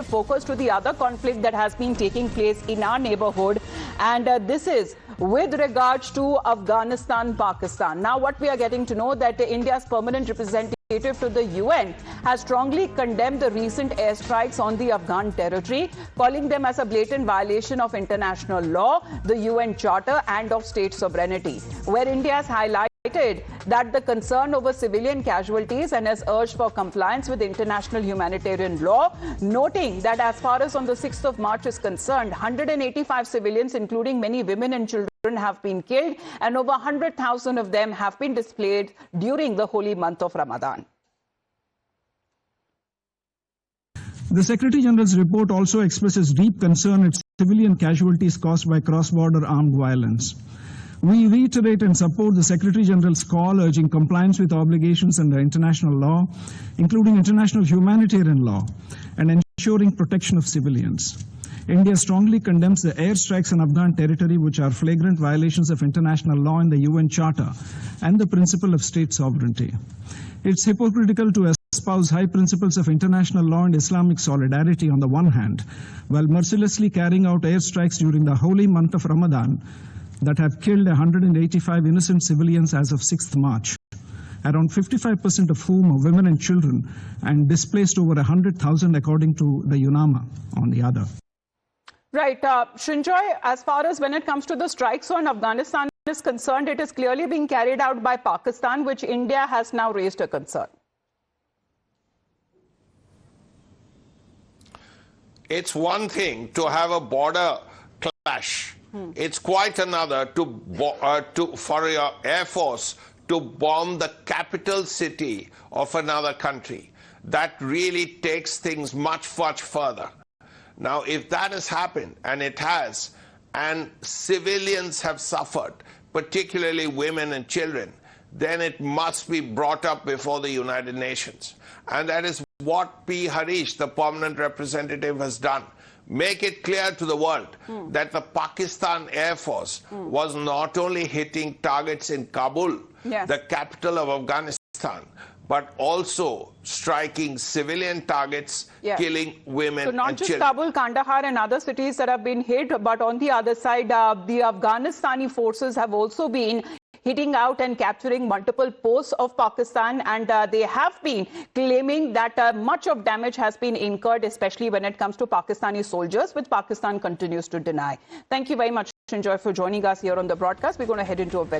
focus to the other conflict that has been taking place in our neighborhood, and this is with regards to Afghanistan-Pakistan. Now, what we are getting to know that India's permanent representative to the UN has strongly condemned the recent airstrikes on the Afghan territory, calling them as a blatant violation of international law, the UN Charter, and of state sovereignty, where India has highlighted that the concern over civilian casualties and has urged for compliance with international humanitarian law, noting that as far as on the 6th of March is concerned, 185 civilians, including many women and children, have been killed, and over 100,000 of them have been displaced during the holy month of Ramadan. The Secretary General's report also expresses deep concern at civilian casualties caused by cross-border armed violence. We reiterate and support the Secretary General's call urging compliance with obligations under international law, including international humanitarian law, and ensuring protection of civilians. India strongly condemns the airstrikes on Afghan territory, which are flagrant violations of international law and the UN Charter and the principle of state sovereignty. It's hypocritical to espouse high principles of international law and Islamic solidarity on the one hand, while mercilessly carrying out airstrikes during the holy month of Ramadan that have killed 185 innocent civilians as of 6th March, around 55% of whom are women and children, and displaced over 100,000 according to the UNAMA on the other. Right. Shinjoy, as far as when it comes to the strikes on Afghanistan is concerned, it is clearly being carried out by Pakistan, which India has now raised a concern. It's one thing to have a border clash. It's quite another for your Air Force to bomb the capital city of another country. That really takes things much, much further. Now, if that has happened, and it has, and civilians have suffered, particularly women and children, then it must be brought up before the United Nations. And that is what P. Harish, the permanent representative, has done. Make it clear to the world that the Pakistan Air Force was not only hitting targets in Kabul, the capital of Afghanistan, but also striking civilian targets, killing women and children. So not just Kabul, Kandahar and other cities that have been hit, but on the other side, the Afghanistani forces have also been hitting out and capturing multiple posts of Pakistan, and they have been claiming that much of damage has been incurred, especially when it comes to Pakistani soldiers, which Pakistan continues to deny. Thank you very much, Shinjoy, for joining us here on the broadcast. We're going to head into a very